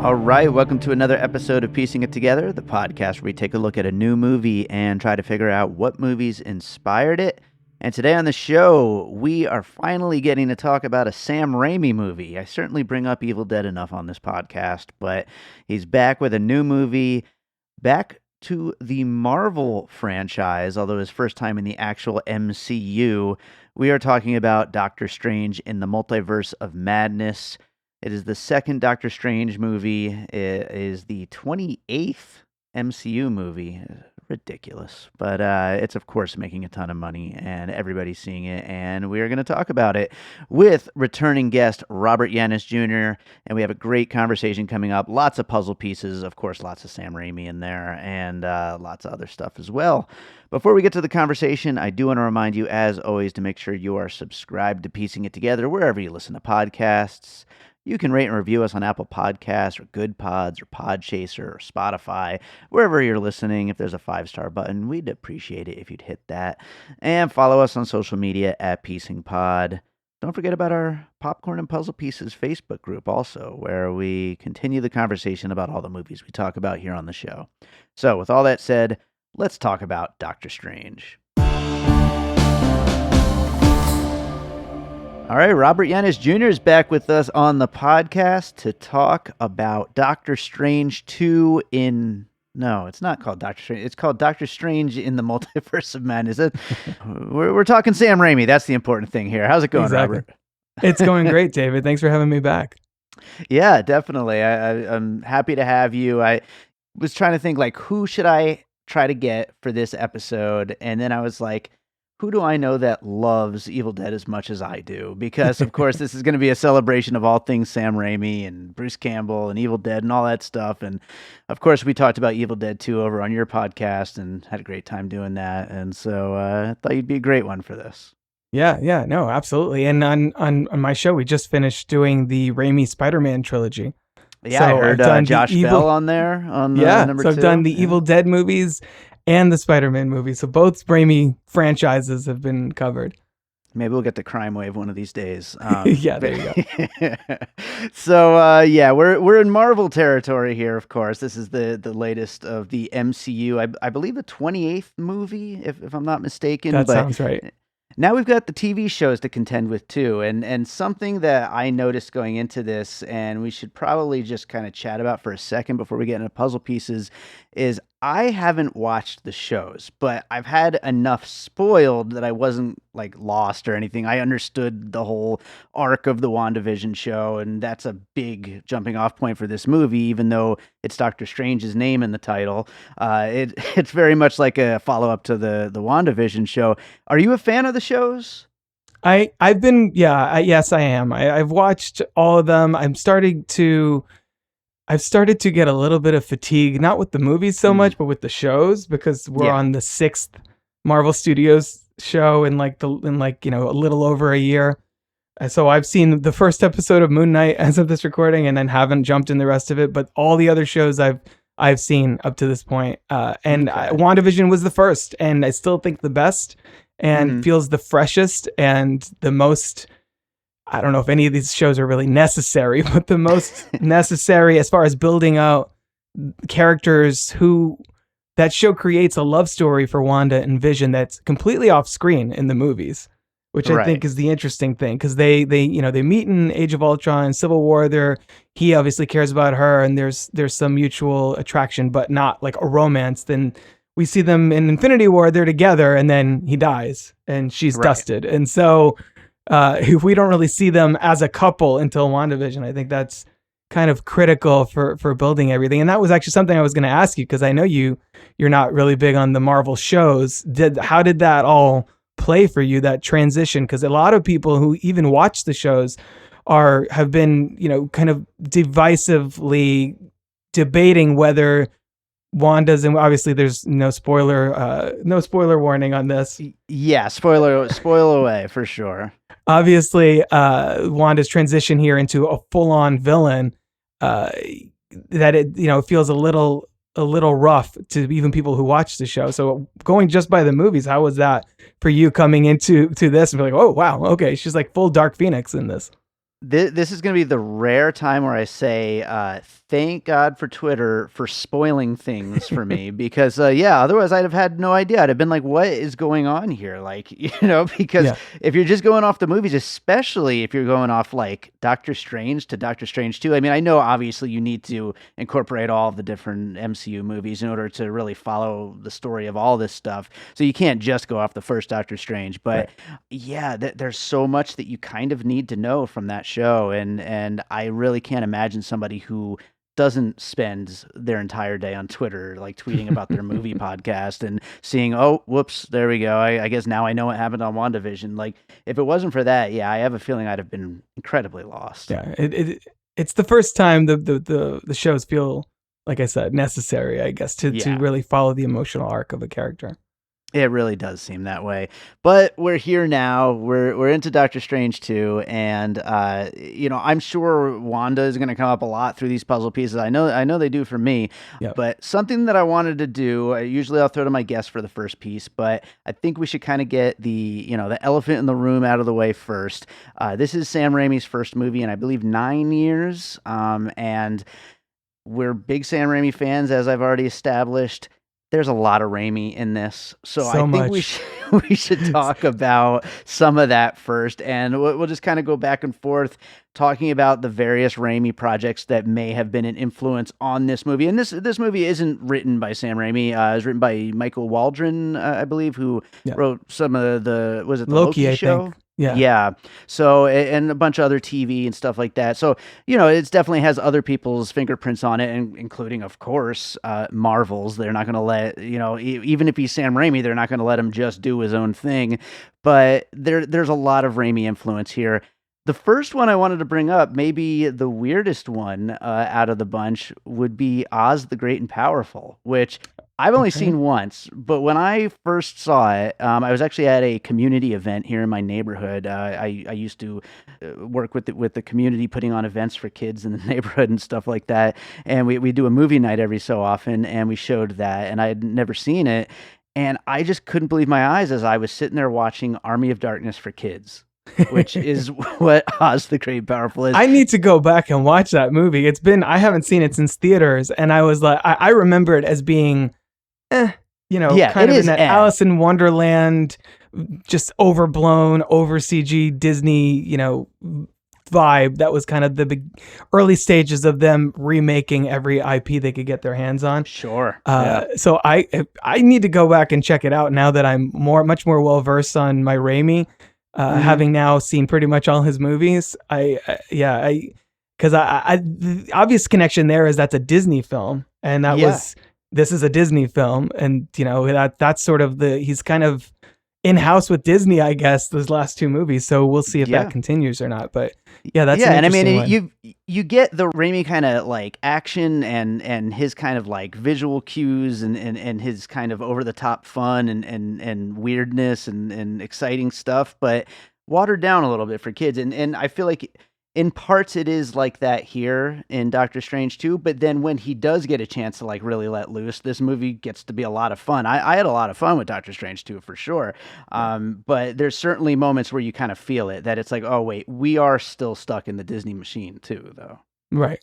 All right, welcome to another episode of Piecing It Together, the podcast where we take a look at a new movie and try to figure out what movies inspired it. And today on the show, we are finally getting to talk about a Sam Raimi movie. I certainly bring up Evil Dead enough on this podcast, but he's back with a new movie, back to the Marvel franchise, although his first time in the actual MCU. We are talking about Doctor Strange in the Multiverse of Madness. It is the second Doctor Strange movie. It is the 28th MCU movie. Ridiculous. But it's, of course, making a ton of money, and everybody's seeing it, and we are going to talk about it with returning guest Robert Yaniz Jr., and we have a great conversation coming up. Lots of puzzle pieces, of course, lots of Sam Raimi in there, and lots of other stuff as well. Before we get to the conversation, I do want to remind you, as always, to make sure you are subscribed to Piecing It Together wherever you listen to podcasts. You can rate and review us on Apple Podcasts or Good Pods or Podchaser or Spotify, wherever you're listening. If there's a 5-star button, we'd appreciate it if you'd hit that. And follow us on social media at Piecing Pod. Don't forget about our Popcorn and Puzzle Pieces Facebook group also, where we continue the conversation about all the movies we talk about here on the show. So with all that said, let's talk about Doctor Strange. All right, Robert Yaniz Jr. is back with us on the podcast to talk about Doctor Strange 2 in... No, it's not called Doctor Strange. It's called Doctor Strange in the Multiverse of Madness. We're talking Sam Raimi. That's the important thing here. How's it going, exactly. Robert? It's going great, David. Thanks for having me back. Yeah, definitely. I'm happy to have you. I was trying to think, like, who should I try to get for this episode? And then I was like, who do I know that loves Evil Dead as much as I do? Because, of course, this is going to be a celebration of all things Sam Raimi and Bruce Campbell and Evil Dead and all that stuff. And, of course, we talked about Evil Dead 2 over on your podcast and had a great time doing that. And so I thought you'd be a great one for this. Yeah, no, absolutely. And on my show, we just finished doing the Raimi Spider-Man trilogy. Yeah, so I heard Josh Bell on there on number 2. I've done the Evil Dead movies and the Spider-Man movie. So both Raimi franchises have been covered. Maybe we'll get to Crime Wave one of these days. Yeah, there you go. So, we're in Marvel territory here, of course. This is the latest of the MCU. I believe the 28th movie, if I'm not mistaken. That sounds right. Now we've got the TV shows to contend with too, and something that I noticed going into this, and we should probably just kind of chat about for a second before we get into puzzle pieces, is I haven't watched the shows, but I've had enough spoiled that I wasn't like lost or anything. I understood the whole arc of the WandaVision show, and that's a big jumping off point for this movie, even though it's Doctor Strange's name in the title. It's very much like a follow-up to the WandaVision show. Are you a fan of the shows? I've been, yes, I am. I've watched all of them. I've started to get a little bit of fatigue, not with the movies so much, but with the shows, because we're on the 6th Marvel Studios show in a little over a year. So I've seen the first episode of Moon Knight as of this recording, and then haven't jumped in the rest of it. But all the other shows I've seen up to this point, WandaVision was the first, and I still think the best, and feels the freshest and the most. I don't know if any of these shows are really necessary, but the most necessary as far as building out characters who that show creates a love story for Wanda and Vision that's completely off screen in the movies, which I think is the interesting thing, because they meet in Age of Ultron, Civil War. He obviously cares about her, and there's some mutual attraction, but not like a romance. Then we see them in Infinity War, they're together, and then he dies and she's dusted, and so. We don't really see them as a couple until WandaVision. I think that's kind of critical for building everything. And that was actually something I was going to ask you, because I know you're not really big on the Marvel shows. How did that all play for you, that transition? Because a lot of people who even watch the shows have been, kind of divisively debating whether Wanda's, and obviously there's no spoiler warning on this. Yeah, spoil away for sure. Obviously, Wanda's transition here into a full-on villain, that it feels a little rough to even people who watch the show. So going just by the movies, how was that for you coming into this and be like, oh wow, okay, she's like full Dark Phoenix in this? This is going to be the rare time where I say, thank God for Twitter for spoiling things for me because, otherwise I'd have had no idea. I'd have been like, what is going on here? Like, because if you're just going off the movies, especially if you're going off like Doctor Strange to Doctor Strange 2, I mean, I know obviously you need to incorporate all of the different MCU movies in order to really follow the story of all this stuff. So you can't just go off the first Doctor Strange, but there's so much that you kind of need to know from that show, and I really can't imagine somebody who doesn't spend their entire day on Twitter like tweeting about their movie podcast and seeing, oh, whoops, there we go. I guess now I know what happened on WandaVision. Like, if it wasn't for that, I have a feeling I'd have been incredibly lost. Yeah, it's the first time the shows feel, like I said, necessary, I guess, to really follow the emotional arc of a character. It really does seem that way, but we're here now. We're into Doctor Strange 2, and I'm sure Wanda is going to come up a lot through these puzzle pieces. I know they do for me. Yep. But something that I wanted to do, usually I'll throw to my guest for the first piece, but I think we should kind of get the elephant in the room out of the way first. This is Sam Raimi's first movie in, I believe, 9 years, and we're big Sam Raimi fans, as I've already established. There's a lot of Raimi in this, so I think we should talk about some of that first, and we'll just kind of go back and forth talking about the various Raimi projects that may have been an influence on this movie. And this movie isn't written by Sam Raimi; it's written by Michael Waldron, I believe, who wrote some of the Loki show? I think. Yeah. So, and a bunch of other TV and stuff like that. So, it definitely has other people's fingerprints on it, and including, of course, Marvel's. They're not going to let, even if he's Sam Raimi, they're not going to let him just do his own thing. But there's a lot of Raimi influence here. The first one I wanted to bring up, maybe the weirdest one out of the bunch, would be Oz the Great and Powerful, which I've only seen once, but when I first saw it, I was actually at a community event here in my neighborhood. I used to work with the community, putting on events for kids in the neighborhood and stuff like that. And we do a movie night every so often, and we showed that, and I had never seen it. And I just couldn't believe my eyes as I was sitting there watching Army of Darkness for kids, which is what Oz the Great and Powerful is. I need to go back and watch that movie. I haven't seen it since theaters, and I was like, I remember it as being kind of in that Alice in Wonderland, just overblown, over CG Disney, vibe. That was kind of the big early stages of them remaking every IP they could get their hands on. Sure. So I need to go back and check it out now that I'm much more well versed on my Raimi, having now seen pretty much all his movies. Because the obvious connection there is that's a Disney film, and that was. This is a Disney film, and that's sort of he's kind of in-house with Disney, I guess, those last two movies. So we'll see if that continues or not. But that's an interesting one. You get the Raimi kind of like action and his kind of like visual cues and his kind of over the top fun and weirdness and exciting stuff, but watered down a little bit for kids. And I feel like in parts it is like that here in Doctor Strange 2, but then when he does get a chance to like really let loose, this movie gets to be a lot of fun. I had a lot of fun with Doctor Strange 2 for sure. But there's certainly moments where you kind of feel it, that it's like, oh wait, we are still stuck in the Disney machine too, though. Right.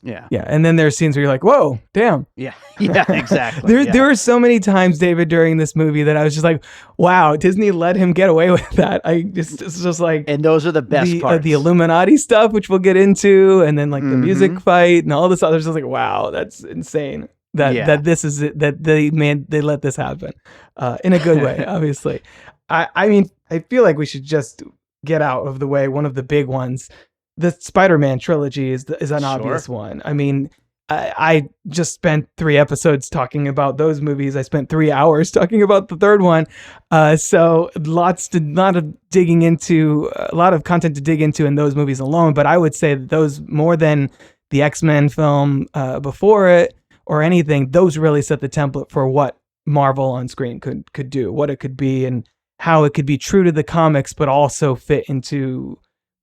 Yeah. And then there's scenes where you're like, whoa, damn. Yeah, exactly. There were so many times, David, during this movie that I was just like, wow, Disney let him get away with that. It's just like, and those are the best parts. The Illuminati stuff, which we'll get into, and then like the music fight and all this other stuff. Like, wow, that's insane. That this is it, that they let this happen in a good way, obviously. I mean, I feel like we should just get out of the way one of the big ones. The Spider-Man trilogy is an obvious one. I mean, I just spent 3 episodes talking about those movies. I spent 3 hours talking about the third one. So a lot of content to dig into in those movies alone. But I would say that those, more than the X-Men film before it or anything, those really set the template for what Marvel on screen could do, what it could be, and how it could be true to the comics, but also fit into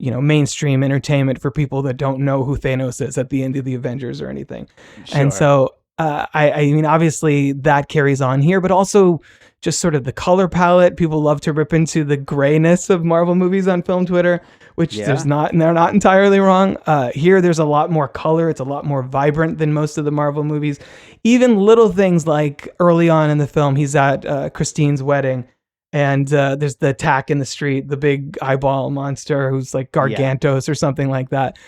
mainstream entertainment for people that don't know who Thanos is at the end of the Avengers or anything. Sure. And so, I mean, obviously that carries on here, but also just sort of the color palette. People love to rip into the grayness of Marvel movies on film Twitter, which there's not, and they're not entirely wrong. Here, there's a lot more color. It's a lot more vibrant than most of the Marvel movies. Even little things like early on in the film, he's at Christine's wedding, and there's the attack in the street, the big eyeball monster who's like Gargantos or something like that.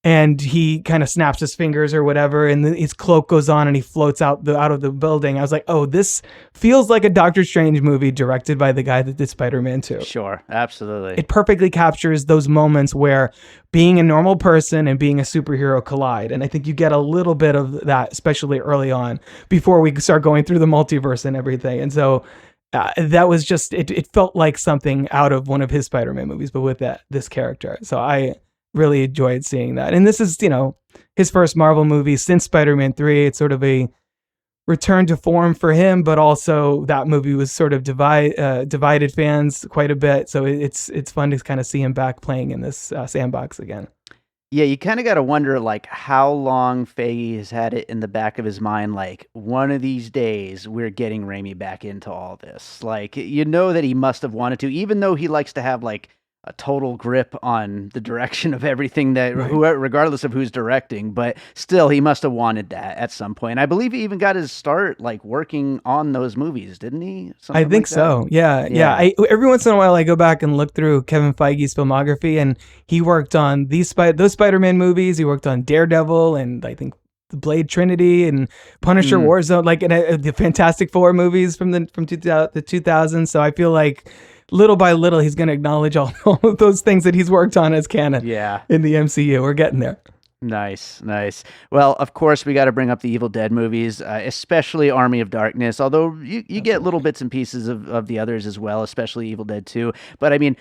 And he kind of snaps his fingers or whatever, and his cloak goes on, and he floats out of the building. I was like, oh, this feels like a Doctor Strange movie directed by the guy that did Spider-Man 2. Sure, absolutely. It perfectly captures those moments where being a normal person and being a superhero collide. And I think you get a little bit of that, especially early on, before we start going through the multiverse and everything. And so that was just, it felt like something out of one of his Spider-Man movies, but with this character. So I really enjoyed seeing that. And this is, his first Marvel movie since Spider-Man 3. It's sort of a return to form for him, but also that movie was sort of divided fans quite a bit. So it's fun to kind of see him back playing in this sandbox again. Yeah, you kind of got to wonder, like, how long Feige has had it in the back of his mind, like, one of these days we're getting Raimi back into all this. Like, that he must have wanted to, even though he likes to have, like, a total grip on the direction of everything regardless of who's directing, but still he must have wanted that at some point. I believe he even got his start like working on those movies, didn't he? I think so. Yeah. Every once in a while I go back and look through Kevin Feige's filmography, and he worked on those Spider-Man movies. He worked on Daredevil and I think the Blade Trinity and Punisher Warzone, like the Fantastic Four movies from the 2000s. So I feel like little by little, he's going to acknowledge all of those things that he's worked on as canon in the MCU. We're getting there. Nice. Well, of course, we got to bring up the Evil Dead movies, especially Army of Darkness, although you get little bits and pieces of the others as well, especially Evil Dead 2. But I mean,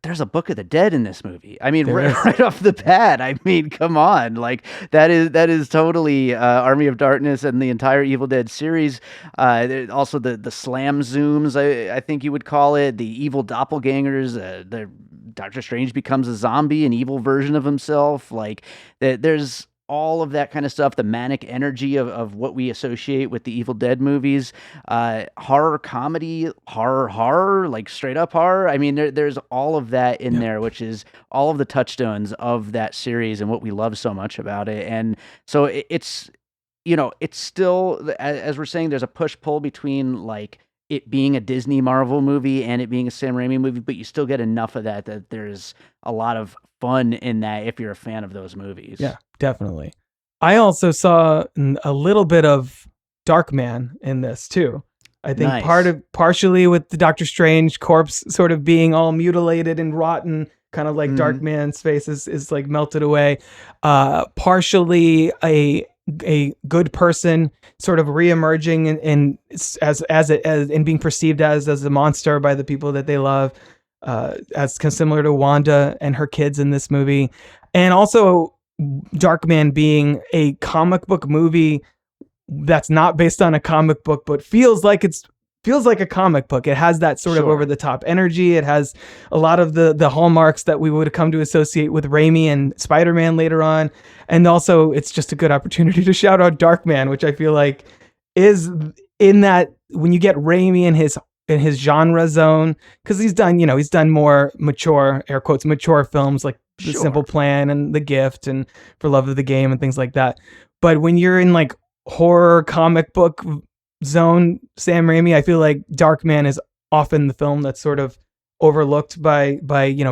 there's a Book of the Dead in this movie. I mean, right off the bat. I mean, come on, like that is totally Army of Darkness and the entire Evil Dead series. Also the slam zooms, I think you would call it, the evil doppelgangers. The Doctor Strange becomes a zombie, an evil version of himself. Like there's all of that kind of stuff, the manic energy of what we associate with the Evil Dead movies, horror comedy, horror, like straight up horror. I mean, there's all of that in there, which is all of the touchstones of that series and what we love so much about it. And so it's still, as we're saying, there's a push-pull between like it being a Disney Marvel movie and it being a Sam Raimi movie, but you still get enough of that there's a lot of fun in that if you're a fan of those movies. Yeah, definitely. I also saw a little bit of Darkman in this too. I think partially with the Doctor Strange corpse sort of being all mutilated and rotten, kind of like Darkman's face is like melted away. Partially a good person sort of reemerging and as being perceived as a monster by the people that they love, as kind of similar to Wanda and her kids in this movie. And also Darkman being a comic book movie that's not based on a comic book, but feels like a comic book. It has that sort of over the top energy. It has a lot of the hallmarks that we would have come to associate with Raimi and Spider-Man later on. And also it's just a good opportunity to shout out Darkman, which I feel like is in that when you get Raimi in his genre zone, because he's done more mature, air quotes, mature films like The Simple Plan and The Gift and For Love of the Game and things like that. But when you're in like horror comic book zone, Sam Raimi, I feel like Darkman is often the film that's sort of overlooked by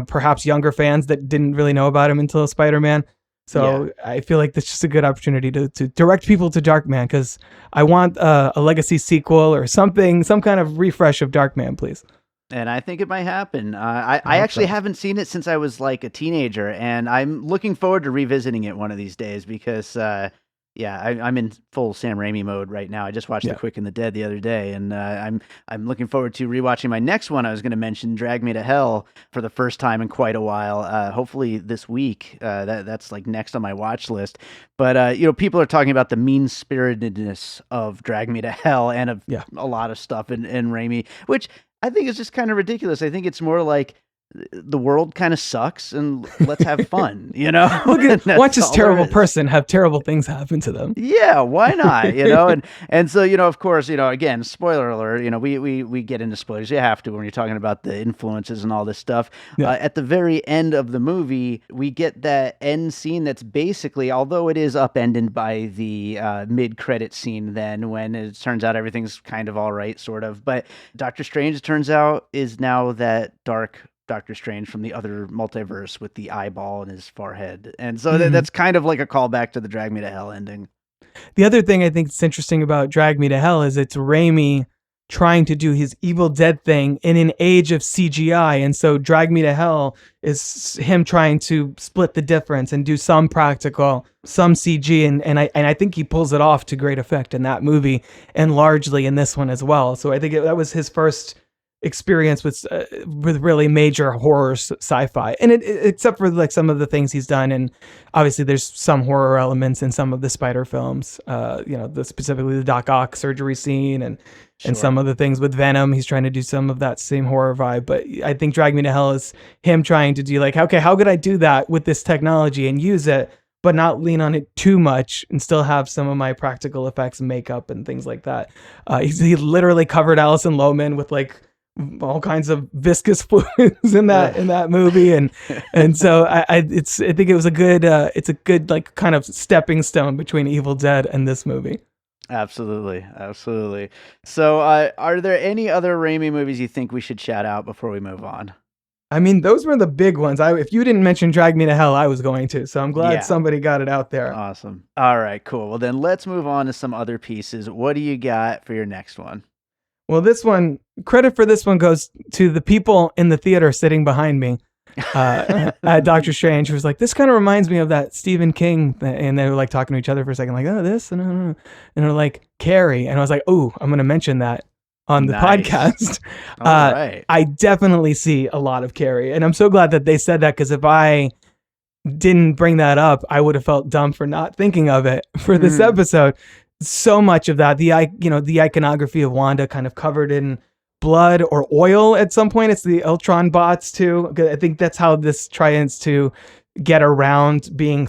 perhaps younger fans that didn't really know about him until Spider-Man. So I feel like this is just a good opportunity to direct people to Darkman, because I want a legacy sequel or something, some kind of refresh of Darkman, please. And I think it might happen. I actually haven't seen it since I was like a teenager, and I'm looking forward to revisiting it one of these days because I'm in full Sam Raimi mode right now. I just watched The Quick and the Dead the other day, and I'm looking forward to rewatching my next one. I was going to mention Drag Me to Hell for the first time in quite a while. Hopefully this week. That's like next on my watch list. But people are talking about the mean-spiritedness of Drag Me to Hell and of a lot of stuff in Raimi, which I think is just kind of ridiculous. I think it's more like the world kind of sucks and let's have fun, you know? Watch this terrible person have terrible things happen to them. Yeah, why not? And so, of course, again, spoiler alert, we get into spoilers. You have to when you're talking about the influences and all this stuff. Yeah. At the very end of the movie, we get that end scene that's basically, although it is upended by the mid-credit scene then when it turns out everything's kind of all right, sort of. But Doctor Strange, it turns out, is now that dark Doctor Strange from the other multiverse with the eyeball in his forehead. And so that's kind of like a callback to the Drag Me to Hell ending. The other thing I think is interesting about Drag Me to Hell is it's Raimi trying to do his Evil Dead thing in an age of CGI. And so Drag Me to Hell is him trying to split the difference and do some practical, some CG. And I think he pulls it off to great effect in that movie and largely in this one as well. So I think that was his first experience with really major horror sci-fi, and except for like some of the things he's done, and obviously there's some horror elements in some of the Spider films, specifically the Doc Ock surgery scene and some of the things with Venom. He's trying to do some of that same horror vibe, but I think Drag Me to Hell is him trying to do like, okay, how could I do that with this technology and use it, but not lean on it too much and still have some of my practical effects and makeup and things like that. He literally covered Alison Lohman with like all kinds of viscous fluids in that movie, and so I think it was a good it's a good like kind of stepping stone between Evil Dead and this movie. Absolutely. So are there any other Raimi movies you think we should shout out before we move on? I mean, those were the big ones. If you didn't mention Drag Me to Hell, I was going to, so I'm glad somebody got it out there. Awesome. All right, cool. Well, then let's move on to some other pieces. What do you got for your next one? Well, this one, credit for this one goes to the people in the theater sitting behind me at Doctor Strange, who was like, this kind of reminds me of that Stephen King. And they were like talking to each other for a second, like, oh, this, and they're like, Carrie. And I was like, oh, I'm going to mention that on the podcast. All right. I definitely see a lot of Carrie. And I'm so glad that they said that, because if I didn't bring that up, I would have felt dumb for not thinking of it for this episode. So much of that, the iconography of Wanda kind of covered in blood or oil at some point. It's the Ultron bots too. I think that's how this tries to get around being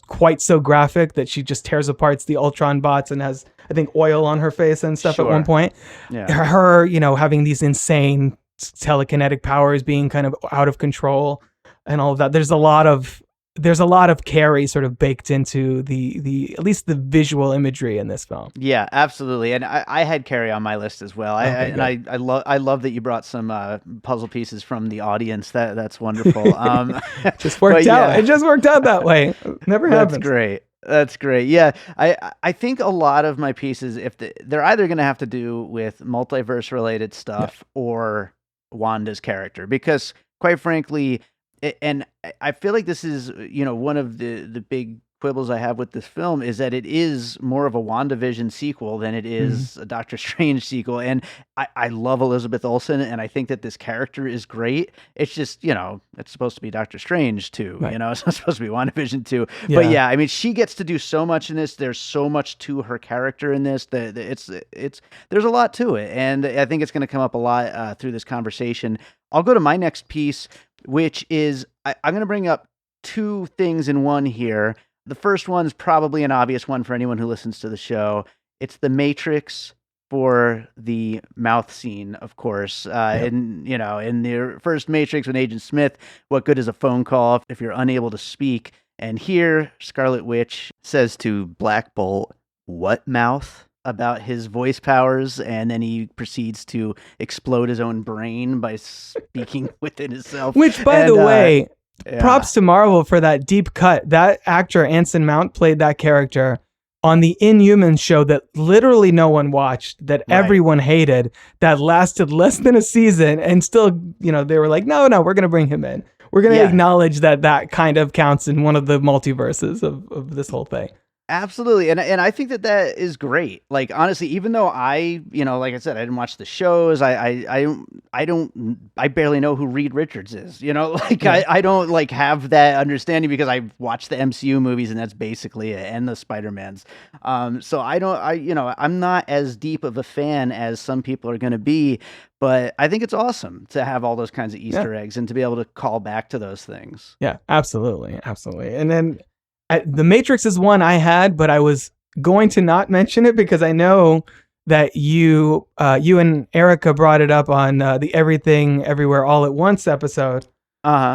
quite so graphic that she just tears apart the Ultron bots and has, I think, oil on her face and stuff at one point. Yeah. Her, having these insane telekinetic powers, being kind of out of control and all of that. There's a lot of Carrie sort of baked into the at least the visual imagery in this film. Yeah, absolutely. And I had Carrie on my list as well. I love that you brought some puzzle pieces from the audience. That's wonderful. Just worked out. It just worked out that way. Never happens. That's great. Yeah, I think a lot of my pieces, if they're either going to have to do with multiverse related stuff or Wanda's character, because quite frankly, and I feel like this is, one of the big quibbles I have with this film is that it is more of a WandaVision sequel than it is a Doctor Strange sequel. And I love Elizabeth Olsen, and I think that this character is great. It's just, it's supposed to be Doctor Strange too, right. It's not supposed to be WandaVision too. Yeah. But yeah, I mean, she gets to do so much in this. There's so much to her character in this that there's a lot to it. And I think it's going to come up a lot through this conversation. I'll go to my next piece, which is I'm going to bring up two things in one here. The first one's probably an obvious one for anyone who listens to the show. It's the Matrix for the mouth scene, of course. In the first Matrix with Agent Smith, what good is a phone call if you're unable to speak? And here, Scarlet Witch says to Black Bolt, "What mouth?" about his voice powers, and then he proceeds to explode his own brain by speaking within himself. Which, by the way, props to Marvel for that deep cut. That actor, Anson Mount, played that character on the Inhumans show that literally no one watched, that everyone hated, that lasted less than a season, and still, they were like, no, we're going to bring him in. We're going to acknowledge that kind of counts in one of the multiverses of this whole thing. Absolutely, and I think that is great. Like, honestly, even though like I said, I didn't watch the shows. I barely know who Reed Richards is. Like Yeah. I don't like have that understanding because I've watched the MCU movies and that's basically it, and the Spider-Mans. So I'm not as deep of a fan as some people are going to be, but I think it's awesome to have all those kinds of Easter eggs and to be able to call back to those things. Yeah, absolutely. And then The Matrix is one I had, but I was going to not mention it because I know that you and Erica brought it up on the Everything Everywhere All at Once episode,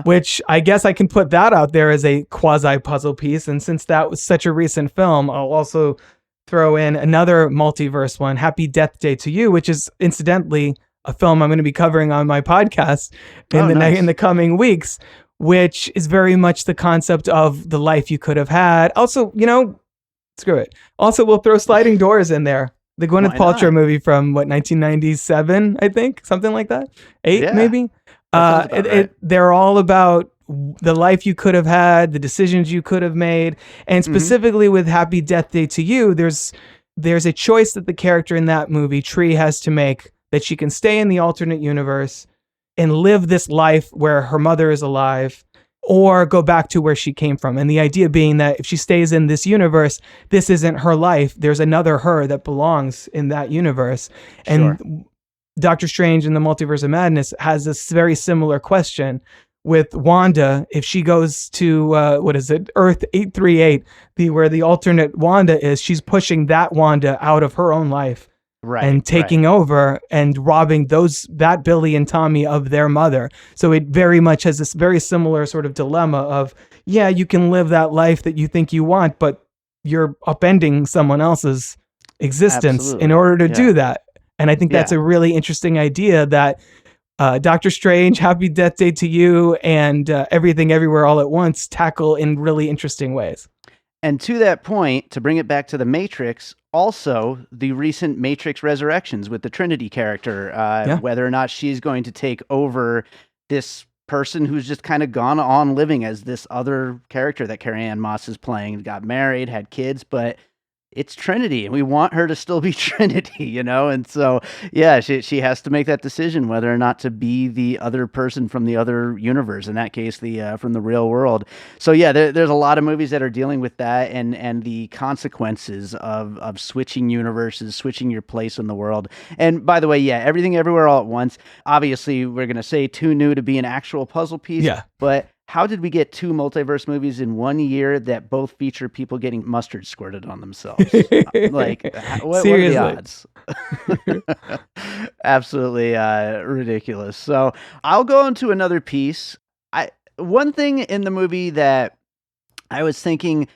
which I guess I can put that out there as a quasi puzzle piece. And since that was such a recent film, I'll also throw in another multiverse one, Happy Death Day to You, which is incidentally a film I'm going to be covering on my podcast in the coming weeks, which is very much the concept of the life you could have had. Also, screw it. Also, we'll throw Sliding Doors in there. The Gwyneth Paltrow movie from 1997, I think, something like that. 8 maybe. Right. They're all about the life you could have had, the decisions you could have made, and specifically with Happy Death Day to You, there's a choice that the character in that movie, Tree, has to make, that she can stay in the alternate universe and live this life where her mother is alive, or go back to where she came from. And the idea being that if she stays in this universe, this isn't her life. There's another her that belongs in that universe. Sure. And Doctor Strange in the Multiverse of Madness has this very similar question with Wanda. If she goes to, Earth 838, where the alternate Wanda is, she's pushing that Wanda out of her own life. Right, and taking over and robbing that Billy and Tommy of their mother. So it very much has this very similar sort of dilemma of, yeah, you can live that life that you think you want, but you're upending someone else's existence in order to do that. And I think that's a really interesting idea that Doctor Strange, Happy Death Day to You, and Everything Everywhere All at Once tackle in really interesting ways. And to that point, to bring it back to The Matrix, also the recent Matrix Resurrections with the Trinity character, whether or not she's going to take over this person who's just kind of gone on living as this other character that Carrie-Anne Moss is playing, got married, had kids, but it's Trinity, and we want her to still be Trinity, And so, yeah, she has to make that decision whether or not to be the other person from the other universe. In that case, from the real world. So, yeah, there's a lot of movies that are dealing with that and the consequences of switching universes, switching your place in the world. And by the way, yeah, Everything Everywhere All at Once. Obviously, we're gonna say too new to be an actual puzzle piece. Yeah, but how did we get 2 multiverse movies in 1 year that both feature people getting mustard squirted on themselves? What are the odds? Absolutely ridiculous. So I'll go into another piece. One thing in the movie that I was thinking,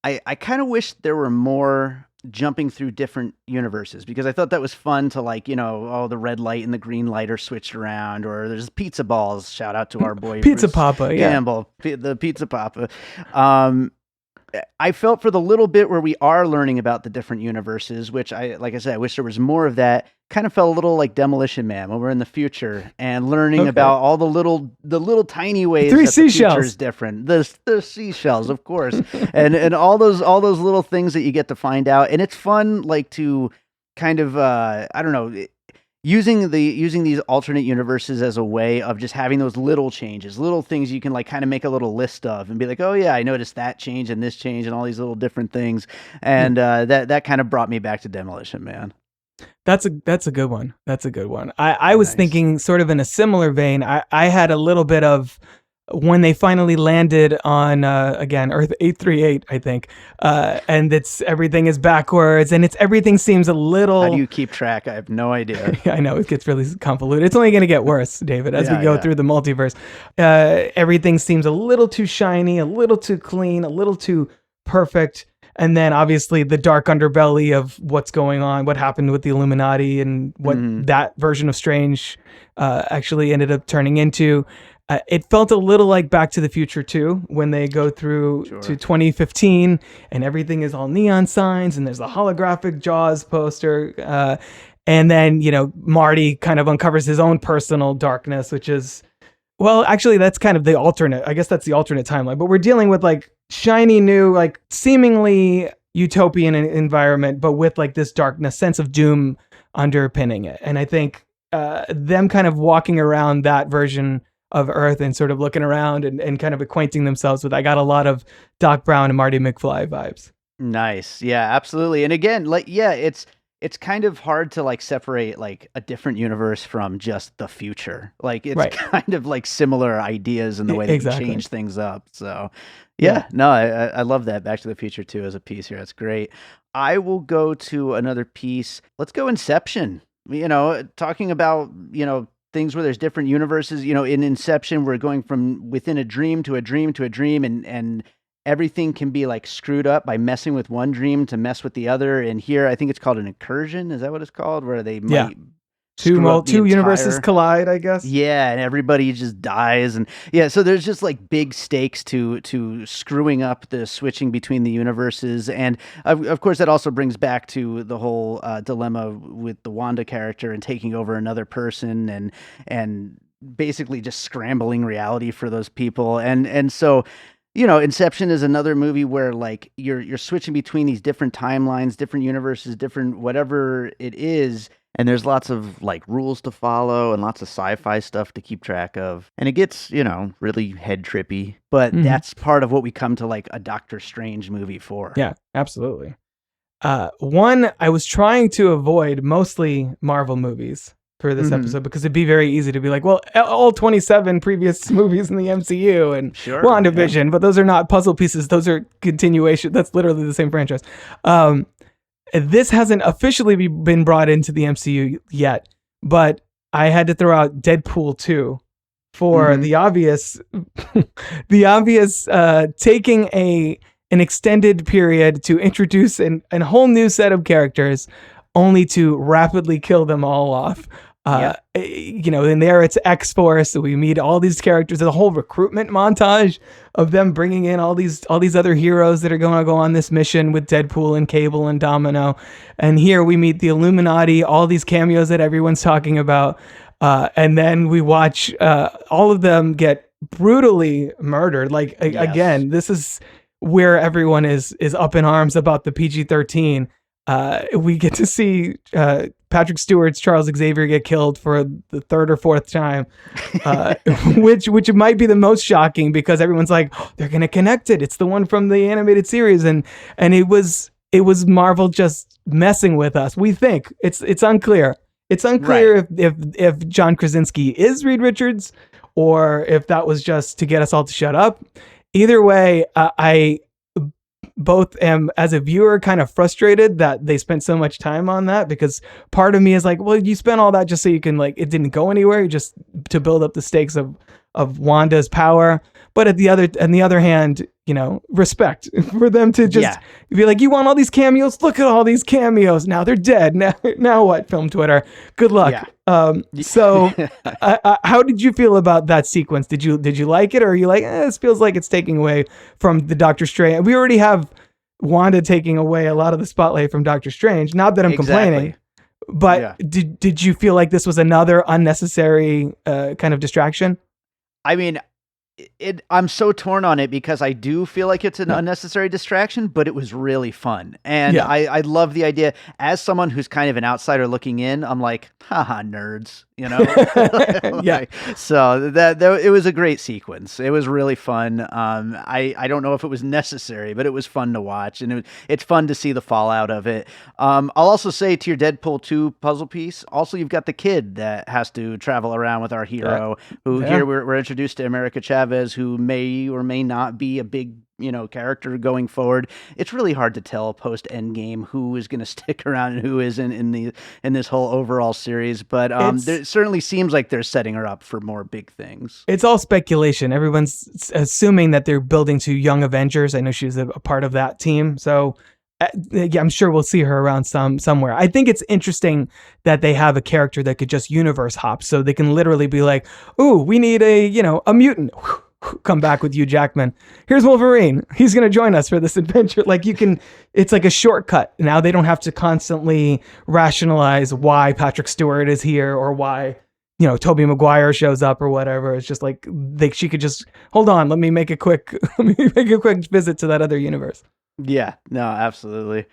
I kind of wish there were more jumping through different universes, because I thought that was fun to the red light and the green light are switched around, or there's pizza balls. Shout out to our boy Pizza Bruce Papa, Campbell, the Pizza Papa. I felt for the little bit where we are learning about the different universes, which I wish there was more of that. Kind of felt a little like Demolition Man when we're in the future and learning about all the little tiny ways that the future is different. The seashells, of course, and all those little things that you get to find out, and it's fun, like to kind of using these alternate universes as a way of just having those little changes, little things you can like kind of make a little list of and be like, oh yeah, I noticed that change and this change and all these little different things, and that kind of brought me back to Demolition Man. That's a good one. That's a good one. I was thinking sort of in a similar vein. I had a little bit of when they finally landed on again Earth 838, I think, and everything is backwards, and everything seems a little. How do you keep track? I have no idea. I know it gets really convoluted. It's only going to get worse, David, as we go through the multiverse. Everything seems a little too shiny, a little too clean, a little too perfect. And then obviously the dark underbelly of what's going on, what happened with the Illuminati, and what that version of Strange actually ended up turning into. It felt a little like Back to the Future 2 when they go through to 2015 and everything is all neon signs and there's a holographic Jaws poster. And then, Marty kind of uncovers his own personal darkness, which is, well, actually, that's kind of the alternate. I guess that's the alternate timeline. But we're dealing with like shiny new, like seemingly utopian environment, but with like this darkness, sense of doom underpinning it. And I think them kind of walking around that version of Earth and sort of looking around and kind of acquainting themselves with, I got a lot of Doc Brown and Marty McFly vibes. Nice. Yeah, absolutely. And again, like, yeah, it's kind of hard to like separate like a different universe from just the future. Like it's kind of like similar ideas in the way that you change things up. So yeah, no, I love that. Back to the Future 2 as a piece here. That's great. I will go to another piece. Let's go Inception. Talking about, things where there's different universes. In Inception, we're going from within a dream to a dream to a dream, and everything can be like screwed up by messing with one dream to mess with the other. And here, I think it's called an incursion. Is that what it's called? Where they might two universes collide, I guess. Yeah, and everybody just dies, and so there's just like big stakes to screwing up the switching between the universes, and of course that also brings back to the whole dilemma with the Wanda character and taking over another person, and basically just scrambling reality for those people, and so. Inception is another movie where like you're switching between these different timelines, different universes, different whatever it is. And there's lots of like rules to follow and lots of sci-fi stuff to keep track of. And it gets, really head trippy, but that's part of what we come to like a Doctor Strange movie for. Yeah, absolutely. One, I was trying to avoid mostly Marvel movies for this episode because it'd be very easy to be like, well, all 27 previous movies in the MCU and WandaVision, but those are not puzzle pieces. Those are continuation. That's literally the same franchise. This hasn't officially been brought into the MCU yet, but I had to throw out Deadpool 2 for the obvious, taking an extended period to introduce a whole new set of characters, only to rapidly kill them all off. In there it's X-Force, so we meet all these characters. There's a whole recruitment montage of them bringing in all these other heroes that are going to go on this mission with Deadpool and Cable and Domino. And here we meet the Illuminati, all these cameos that everyone's talking about. And then we watch all of them get brutally murdered. Like, again, this is where everyone is up in arms about the PG-13. We get to see Patrick Stewart's Charles Xavier get killed for the third or fourth time, which might be the most shocking because everyone's like, oh, they're going to connect it. It's the one from the animated series. And it was Marvel just messing with us. We think it's unclear. It's unclear if John Krasinski is Reed Richards or if that was just to get us all to shut up. Either way, I both am, as a viewer, kind of frustrated that they spent so much time on that, because part of me is like, well, you spent all that just so you can, like, it didn't go anywhere, just to build up the stakes of Wanda's power. But on the other hand, respect for them to just be like, you want all these cameos? Look at all these cameos. Now they're dead. Now what? Film Twitter. Good luck. Yeah. So how did you feel about that sequence? Did you like it, or are you like, this feels like it's taking away from the Doctor Strange? We already have Wanda taking away a lot of the spotlight from Doctor Strange. Not that I'm complaining, but did you feel like this was another unnecessary kind of distraction? I mean, I'm so torn on it because I do feel like it's an unnecessary distraction, but it was really fun. And I love the idea. As someone who's kind of an outsider looking in, I'm like, haha, nerds, So that it was a great sequence. It was really fun. I don't know if it was necessary, but it was fun to watch, and it's fun to see the fallout of it. I'll also say, to your Deadpool 2 puzzle piece, also you've got the kid that has to travel around with our hero, who here we're introduced to America Chavez, who may or may not be a big character going forward. It's really hard to tell post Endgame who is going to stick around and who isn't in this whole overall series. But it certainly seems like they're setting her up for more big things. It's all speculation. Everyone's assuming that they're building to Young Avengers. I know she's a part of that team, so I'm sure we'll see her around somewhere. I think it's interesting that they have a character that could just universe hop, so they can literally be like, "Ooh, we need a mutant." Come back with Hugh Jackman. Here's Wolverine. He's going to join us for this adventure. Like, it's like a shortcut. Now they don't have to constantly rationalize why Patrick Stewart is here or why, Tobey Maguire shows up or whatever. It's just like she could just hold on. Let me make a quick visit to that other universe. Yeah, no, absolutely.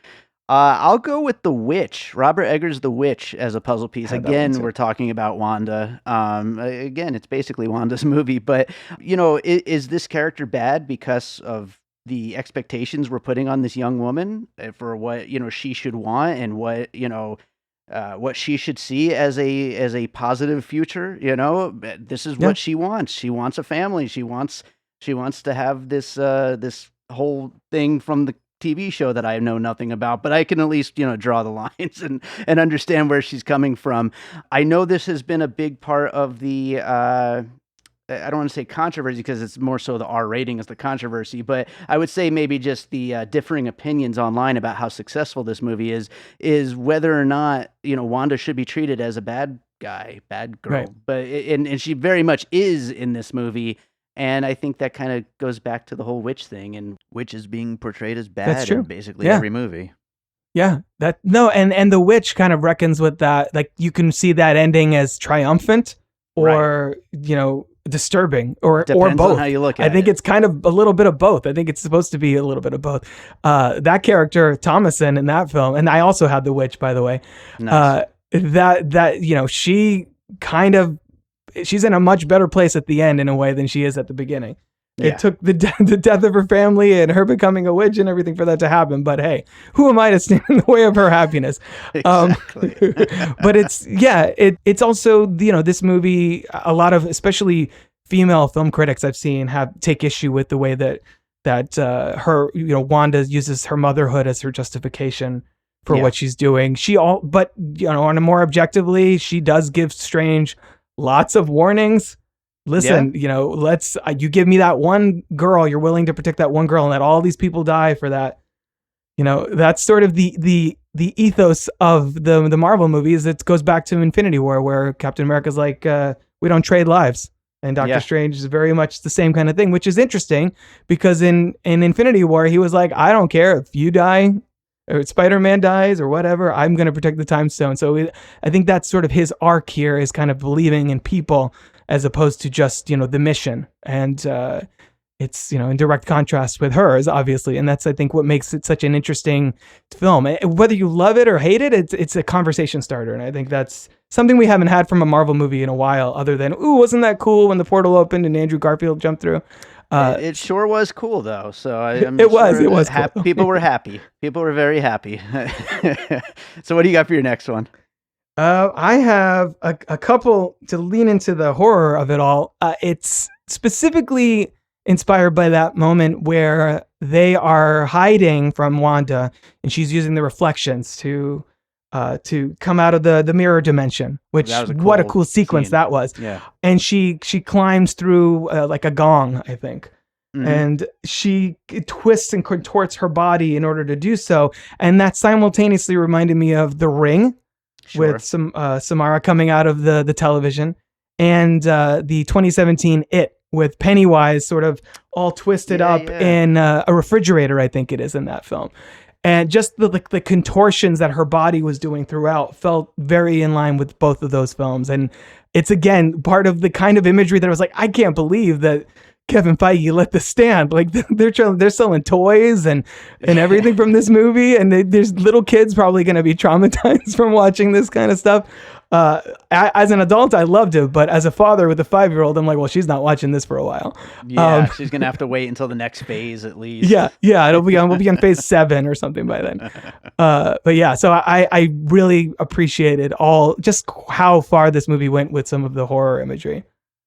I'll go with The Witch, Robert Eggers' The Witch as a puzzle piece. Had that one Again, too. we're talking about Wanda. Again, it's basically Wanda's movie, but is this character bad because of the expectations we're putting on this young woman for what, she should want and what she should see as a positive future, This is Yeah. what she wants. She wants a family. She wants to have this whole thing from the TV show that I know nothing about, but I can at least, draw the lines and understand where she's coming from. I know this has been a big part of the I don't want to say controversy because it's more so the R rating is the controversy, but I would say maybe just the differing opinions online about how successful this movie is whether or not, Wanda should be treated as a bad guy, bad girl. Right. But and she very much is in this movie. And I think that kind of goes back to the whole witch thing, and witch is being portrayed as bad true. in basically Yeah. every movie. Yeah, and the witch kind of reckons with that. Like you can see that ending as triumphant or disturbing or Depends both. on how you look at I think it. it's kind of a little bit of both. I think it's supposed to be a little bit of both. That character Thomason in that film, and I also had the witch, by the way. Nice. She kind of she's in a much better place at the end in a way than she is at the beginning. Yeah. It took the death of her family and her becoming a witch and everything for that to happen. But hey, who am I to stand in the way of her happiness? Exactly. But it's also, this movie, a lot of, especially female film critics I've seen take issue with the way that her, Wanda uses her motherhood as her justification for what she's doing. But on a more objectively, she does give Strange lots of warnings. Listen, you give me that one girl, you're willing to protect that one girl and let all these people die for that. That's sort of the ethos of the Marvel movies. It goes back to Infinity War, where Captain America's like, we don't trade lives. And Doctor Strange is very much the same kind of thing, which is interesting because in Infinity War, he was like, I don't care if you die or Spider-Man dies or whatever, I'm going to protect the Time Stone. So I think that's sort of his arc here, is kind of believing in people as opposed to just, the mission. And it's, in direct contrast with hers, obviously. And that's, I think, what makes it such an interesting film. Whether you love it or hate it, it's a conversation starter. And I think that's something we haven't had from a Marvel movie in a while, other than, ooh, wasn't that cool when the portal opened and Andrew Garfield jumped through? It sure was cool, though. So I'm it was cool. People were happy. People were very happy. So what do you got for your next one? I have a couple to lean into the horror of it all. It's specifically inspired by that moment where they are hiding from Wanda, and she's using the reflections to come out of the mirror dimension. Which what a cool sequence that was. Yeah. And she climbs through like a gong, I think. Mm-hmm. And she twists and contorts her body in order to do so, and that simultaneously reminded me of The Ring. Sure. With Samara coming out of the television, and the 2017 It with Pennywise sort of all twisted up in a refrigerator, I think it is, in that film. And just the contortions that her body was doing throughout felt very in line with both of those films. And it's, again, part of the kind of imagery that I was like, I can't believe that Kevin Feige let this stand. Like they're selling toys and everything from this movie, and there's little kids probably going to be traumatized from watching this kind of stuff. As an adult, I loved it, but as a father with a 5-year-old, I'm like, well, she's not watching this for a while. Yeah, she's gonna have to wait until the next phase at least. Yeah, we'll be on phase 7 or something by then. But yeah, so I really appreciated just how far this movie went with some of the horror imagery.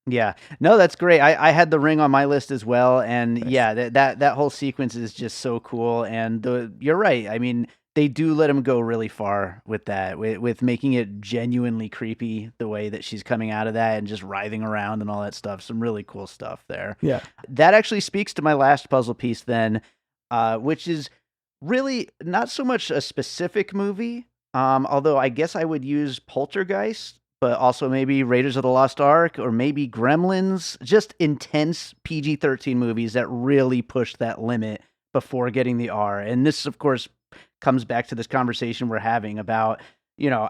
Yeah, no, that's great. I had The Ring on my list as well, and nice. that whole sequence is just so cool. And you're right. I mean, they do let him go really far with that, with making it genuinely creepy the way that she's coming out of that and just writhing around and all that stuff. Some really cool stuff there. Yeah, that actually speaks to my last puzzle piece then, which is really not so much a specific movie, although I guess I would use Poltergeist. But also maybe Raiders of the Lost Ark or maybe Gremlins, just intense PG-13 movies that really push that limit before getting the R. And this, of course, comes back to this conversation we're having about,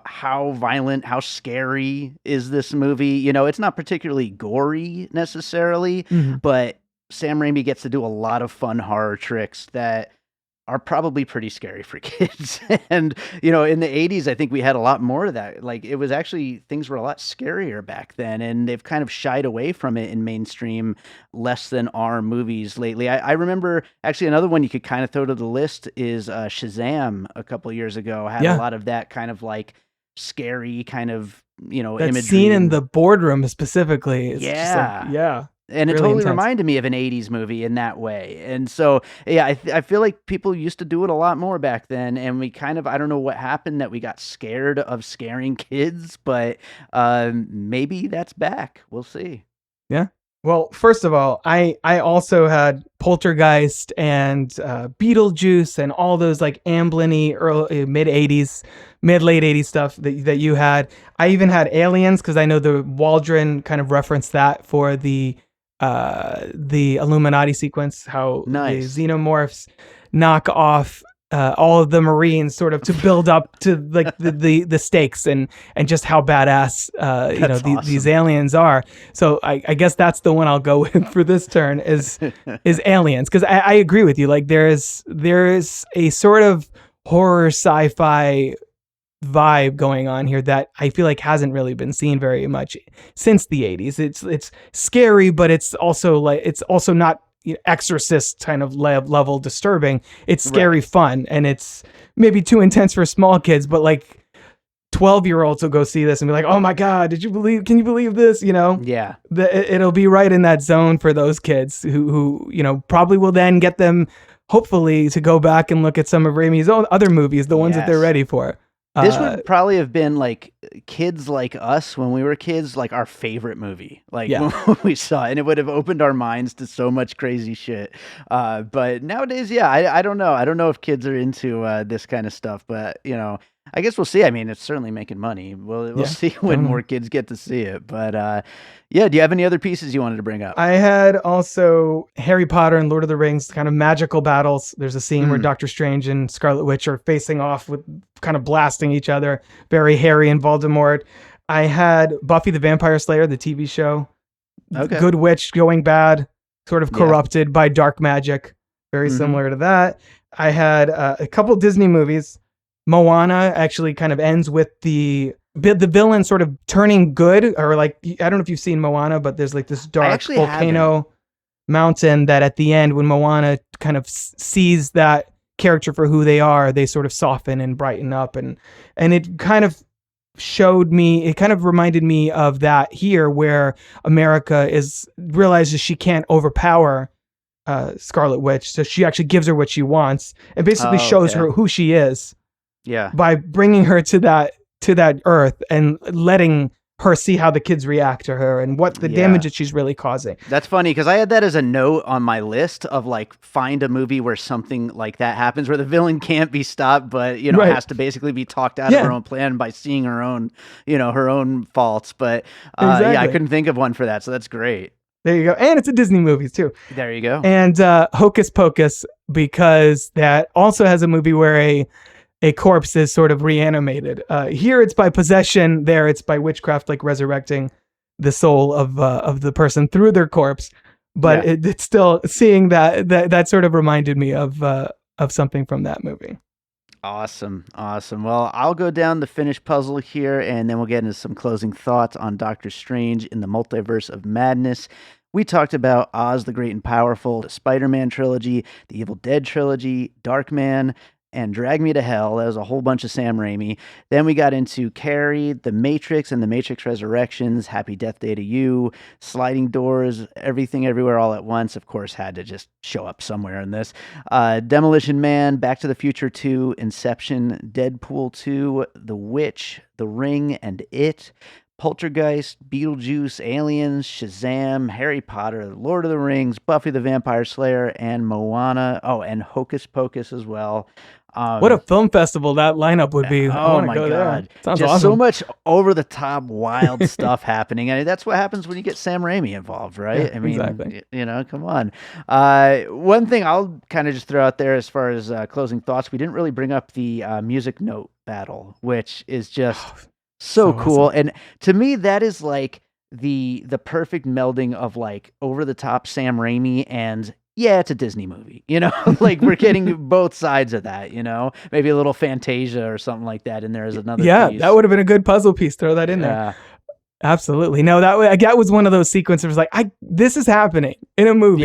how violent, how scary is this movie? It's not particularly gory necessarily, but Sam Raimi gets to do a lot of fun horror tricks that are probably pretty scary for kids. And, in the 80s, I think we had a lot more of that. Like, it was actually, things were a lot scarier back then, and they've kind of shied away from it in mainstream, less than R movies lately. I remember, actually, another one you could kind of throw to the list is Shazam a couple years ago. Had a lot of that kind of like scary kind of, that imagery. Scene in the boardroom specifically. It's just like, and it really totally intense. reminded me of an 80s movie in that way. And so, I feel like people used to do it a lot more back then. And we kind of, I don't know what happened that we got scared of scaring kids, but maybe that's back. We'll see. Yeah. Well, first of all, I also had Poltergeist and Beetlejuice and all those like Amblin-y early mid-late 80s stuff that you had. I even had Aliens because I know the Waldron kind of referenced that for the Illuminati sequence, how the xenomorphs knock off all of the Marines sort of to build up to like the stakes and just how badass awesome. These aliens are. So I guess that's the one I'll go with for this turn is Aliens, because I agree with you. Like there is a sort of horror sci-fi vibe going on here that I feel like hasn't really been seen very much since the 80s. It's scary, but it's also not Exorcist kind of level disturbing. It's scary fun, and it's maybe too intense for small kids, but like 12-year-olds will go see this and be like, oh my God, can you believe this? Yeah. It'll be right in that zone for those kids who probably will then get them hopefully to go back and look at some of Raimi's own other movies, the ones that they're ready for. This would probably have been like kids like us when we were kids, like our favorite movie, like when we saw it, and it would have opened our minds to so much crazy shit. But nowadays, I don't know. I don't know if kids are into this kind of stuff, but I guess we'll see. I mean, it's certainly making money. We'll see when more kids get to see it. But do you have any other pieces you wanted to bring up? I had also Harry Potter and Lord of the Rings, kind of magical battles. There's a scene where Doctor Strange and Scarlet Witch are facing off with kind of blasting each other. Very Harry and Voldemort. I had Buffy the Vampire Slayer, the TV show. Okay. Good witch going bad, sort of corrupted by dark magic. Very similar to that. I had a couple Disney movies. Moana actually kind of ends with the villain sort of turning good, or like, I don't know if you've seen Moana, but there's like this dark volcano mountain that at the end, when Moana kind of sees that character for who they are, they sort of soften and brighten up. And it kind of reminded me of that here, where America realizes she can't overpower Scarlet Witch. So she actually gives her what she wants and basically shows her who she is. Yeah. By bringing her to that earth and letting her see how the kids react to her and what the damage that she's really causing. That's funny, because I had that as a note on my list of like, find a movie where something like that happens, where the villain can't be stopped, but has to basically be talked out of her own plan by seeing her own, her own faults. But I couldn't think of one for that, so that's great. There you go. And it's a Disney movie too. There you go. And Hocus Pocus, because that also has a movie where a corpse is sort of reanimated. Here it's by possession. There it's by witchcraft, like resurrecting the soul of the person through their corpse. But it's still seeing that sort of reminded me of something from that movie. Awesome. Well, I'll go down the finished puzzle here, and then we'll get into some closing thoughts on Doctor Strange in the Multiverse of Madness. We talked about Oz the Great and Powerful, the Spider-Man trilogy, the Evil Dead trilogy, Darkman, and Drag Me to Hell. That was a whole bunch of Sam Raimi. Then we got into Carrie, The Matrix and The Matrix Resurrections, Happy Death Day to You, Sliding Doors, Everything Everywhere All at Once, of course, had to just show up somewhere in this. Demolition Man, Back to the Future 2, Inception, Deadpool 2, The Witch, The Ring, and It. Poltergeist, Beetlejuice, Aliens, Shazam, Harry Potter, Lord of the Rings, Buffy the Vampire Slayer, and Moana. Oh, and Hocus Pocus as well. What a film festival that lineup would be. Oh my God. Sounds just awesome. So much over the top wild stuff happening. I mean, that's what happens when you get Sam Raimi involved, right? Yeah, I mean, exactly. Come on. One thing I'll kind of just throw out there as far as closing thoughts, we didn't really bring up the music note battle, which is just so cool. Awesome. And to me, that is like the perfect melding of like over the top Sam Raimi and yeah, it's a Disney movie, like we're getting both sides of that, maybe a little Fantasia or something like that. And there's another piece. That would have been a good puzzle piece. Throw that in there. Absolutely. No, that was one of those sequences like, this is happening in a movie.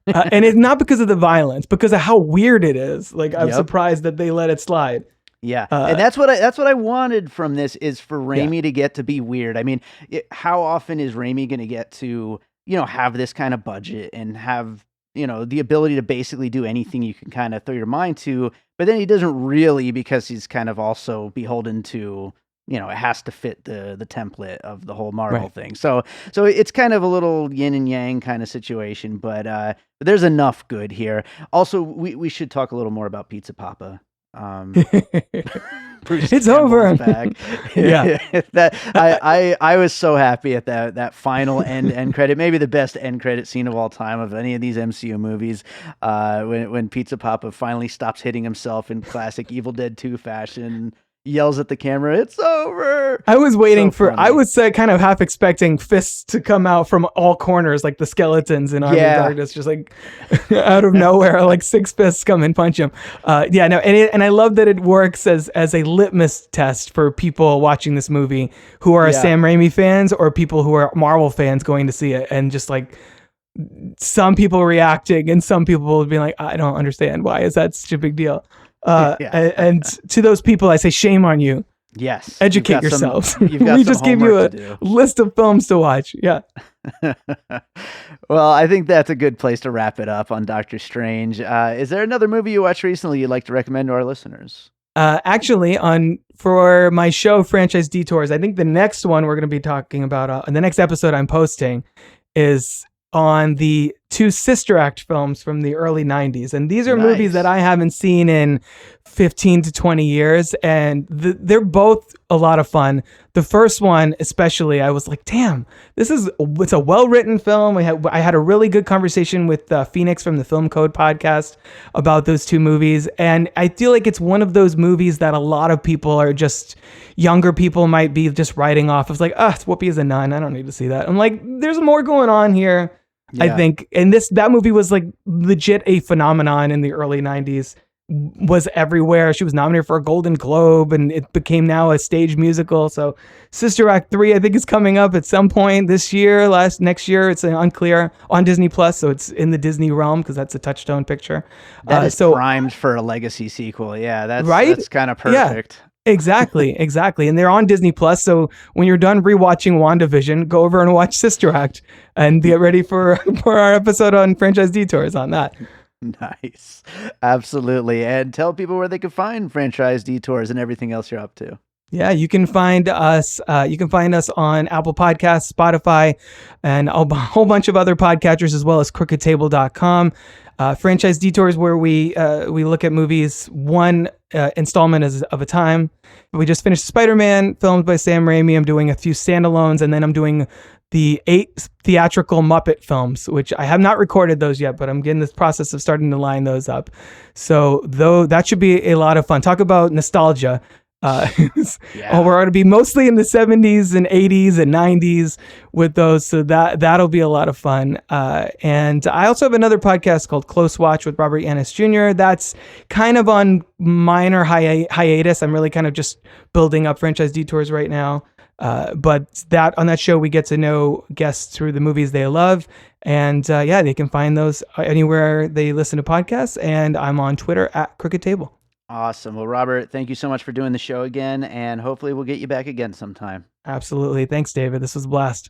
Yeah. And it's not because of the violence, because of how weird it is. Like, I'm surprised that they let it slide. Yeah, and that's what I wanted from this, is for Raimi to get to be weird. I mean, how often is Raimi going to get to, have this kind of budget and have, the ability to basically do anything you can kind of throw your mind to, but then he doesn't really, because he's kind of also beholden to, it has to fit the template of the whole Marvel thing. So it's kind of a little yin and yang kind of situation, but there's enough good here. Also, we should talk a little more about Pizza Papa. It's over. Back. That I was so happy at that final end credit, maybe the best end credit scene of all time of any of these MCU movies. When Pizza Papa finally stops hitting himself in classic Evil Dead 2 fashion. Yells at the camera, "It's over." I was waiting I was kind of half expecting fists to come out from all corners, like the skeletons in Army of Darkness, just like out of nowhere, like 6 fists come and punch him. And I love that it works as a litmus test for people watching this movie who are Sam Raimi fans or people who are Marvel fans going to see it, and just like some people reacting and some people being like, "I don't understand. Why is that such a big deal?" And to those people, I say, shame on you. Yes. Educate yourselves. We just gave you a list of films to watch. Yeah. Well, I think that's a good place to wrap it up on Doctor Strange. Is there another movie you watched recently you'd like to recommend to our listeners? Actually, for my show, Franchise Detours, I think the next one we're going to be talking about, the next episode I'm posting, is on the 2 Sister Act films from the early 90s. And these are movies that I haven't seen in 15 to 20 years. And they're both a lot of fun. The first one, especially, I was like, damn, it's a well-written film. I had a really good conversation with Phoenix from the Film Code podcast about those 2 movies. And I feel like it's one of those movies that a lot of people are just, younger people might be just writing off. It's like, Whoopi is a nun. I don't need to see that. I'm like, there's more going on here. Yeah. I think, and that movie was like legit a phenomenon in the early 90s, was everywhere. She was nominated for a Golden Globe, and it became now a stage musical. So Sister Act 3, I think, is coming up at some point this year, next year. It's unclear, on Disney Plus. So it's in the Disney realm because that's a Touchstone picture. That is primed for a legacy sequel. Yeah, that's kind of perfect. Yeah. Exactly. And they're on Disney Plus. So when you're done rewatching WandaVision, go over and watch Sister Act and get ready for our episode on Franchise Detours on that. Nice. Absolutely. And tell people where they can find Franchise Detours and everything else you're up to. Yeah, you can find us. You can find us on Apple Podcasts, Spotify, and a whole bunch of other podcatchers, as well as crookedtable.com. Franchise Detours, where we look at movies one installment of a time. We just finished Spider-Man, filmed by Sam Raimi. I'm doing a few standalones, and then I'm doing the 8 theatrical Muppet films, which I have not recorded those yet, but I'm getting this process of starting to line those up. So that should be a lot of fun. Talk about nostalgia. We're going to be mostly in the 70s and 80s and 90s with those, so that'll be a lot of fun. And I also have another podcast called Close Watch with Robert Yaniz Jr. That's kind of on minor hiatus. I'm really kind of just building up Franchise Detours right now. But on that show, we get to know guests through the movies they love. And they can find those anywhere they listen to podcasts. And I'm on Twitter at Crooked Table. Awesome. Well, Robert, thank you so much for doing the show again, and hopefully we'll get you back again sometime. Absolutely. Thanks, David. This was a blast.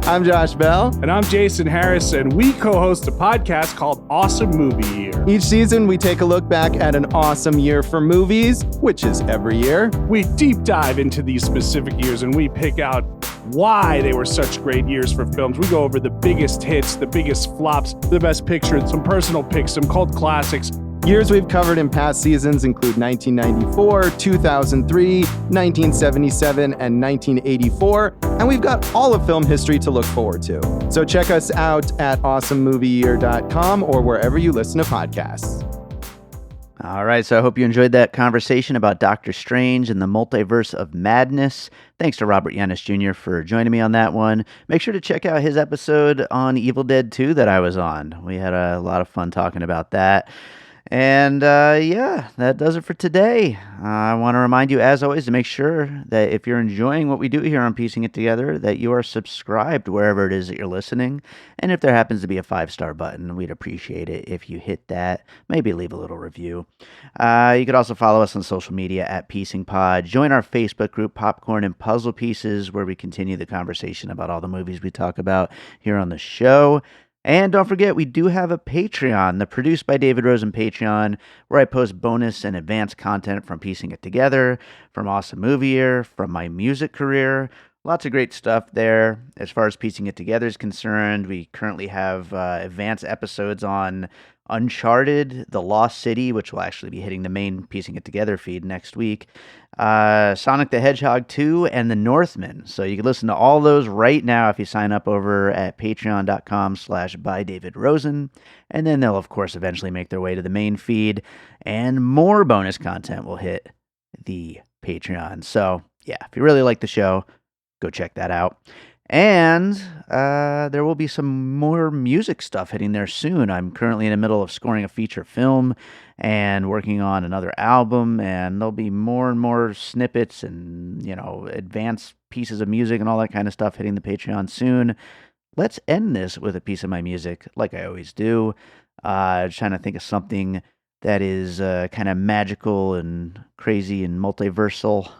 I'm Josh Bell. And I'm Jason Harris, and we co-host a podcast called Awesome Movie Year. Each season, we take a look back at an awesome year for movies, which is every year. We deep dive into these specific years, and we pick out why they were such great years for films. We go over the biggest hits, the biggest flops, the best pictures, some personal picks, some cult classics. Years we've covered in past seasons include 1994, 2003, 1977, and 1984, and we've got all of film history to look forward to. So check us out at awesomemovieyear.com or wherever you listen to podcasts. All right, so I hope you enjoyed that conversation about Doctor Strange and the Multiverse of Madness. Thanks to Robert Yaniz Jr. for joining me on that one. Make sure to check out his episode on Evil Dead 2 that I was on. We had a lot of fun talking about that. And yeah, that does it for today. I want to remind you, as always, to make sure that if you're enjoying what we do here on Piecing It Together, that you are subscribed wherever it is that you're listening. And if there happens to be a 5-star button, we'd appreciate it if you hit that. Maybe leave a little review. You could also follow us on social media at Piecing Pod. Join our Facebook group, Popcorn and Puzzle Pieces, where we continue the conversation about all the movies we talk about here on the show. And don't forget, we do have a Patreon, the Produced by David Rosen Patreon, where I post bonus and advanced content from Piecing It Together, from Awesome Movie Year, from my music career. Lots of great stuff there. As far as Piecing It Together is concerned, we currently have advanced episodes on Uncharted, The Lost City, which will actually be hitting the main Piecing It Together feed next week, Sonic the Hedgehog 2, and The Northman. So you can listen to all those right now if you sign up over at patreon.com/bydavidrosen. And then they'll, of course, eventually make their way to the main feed, and more bonus content will hit the Patreon. So yeah, if you really like the show, go check that out. And there will be some more music stuff hitting there soon. I'm currently in the middle of scoring a feature film and working on another album, and there'll be more and more snippets and, advanced pieces of music and all that kind of stuff hitting the Patreon soon. Let's end this with a piece of my music, like I always do. Trying to think of something that is kind of magical and crazy and multiversal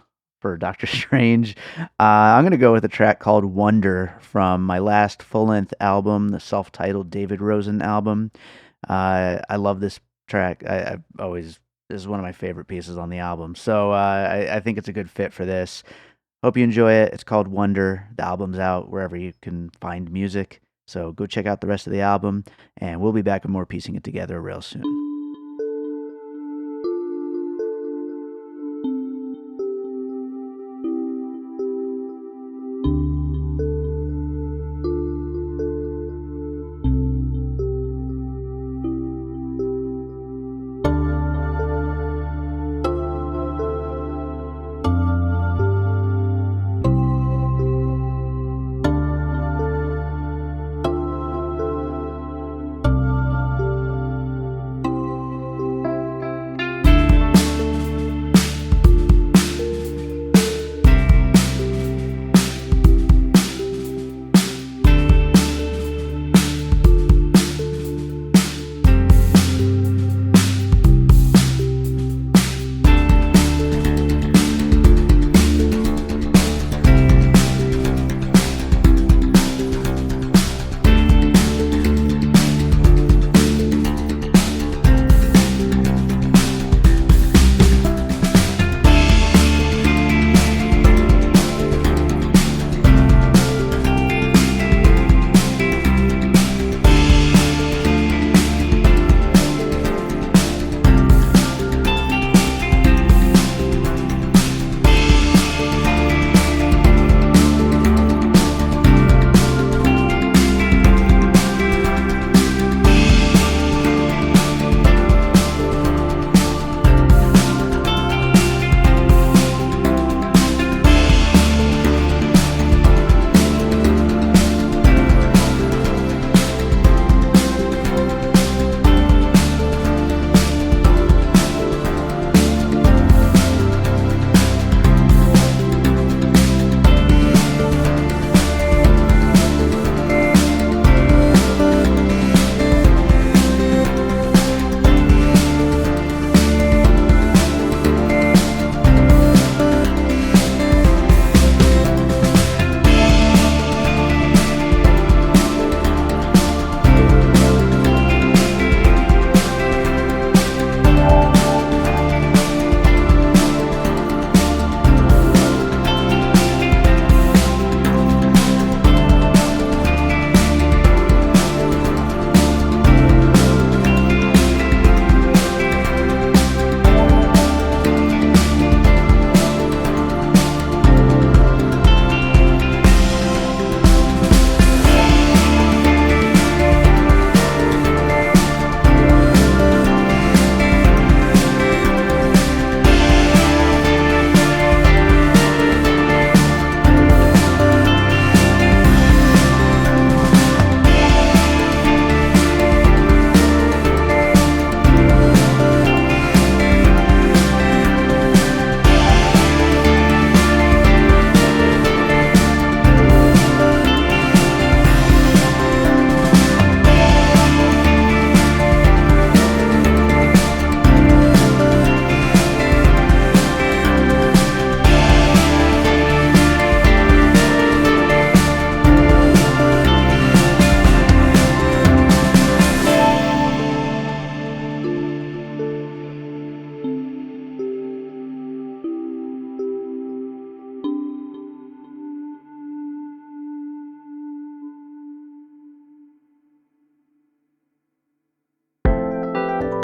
for Doctor Strange. I'm going to go with a track called Wonder from my last full-length album, the self-titled David Rosen album. I love this track. This is one of my favorite pieces on the album. So I think it's a good fit for this. Hope you enjoy it. It's called Wonder. The album's out wherever you can find music. So go check out the rest of the album, and we'll be back with more Piecing It Together real soon.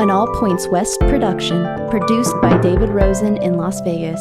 an All Points West production, produced by David Rosen in Las Vegas.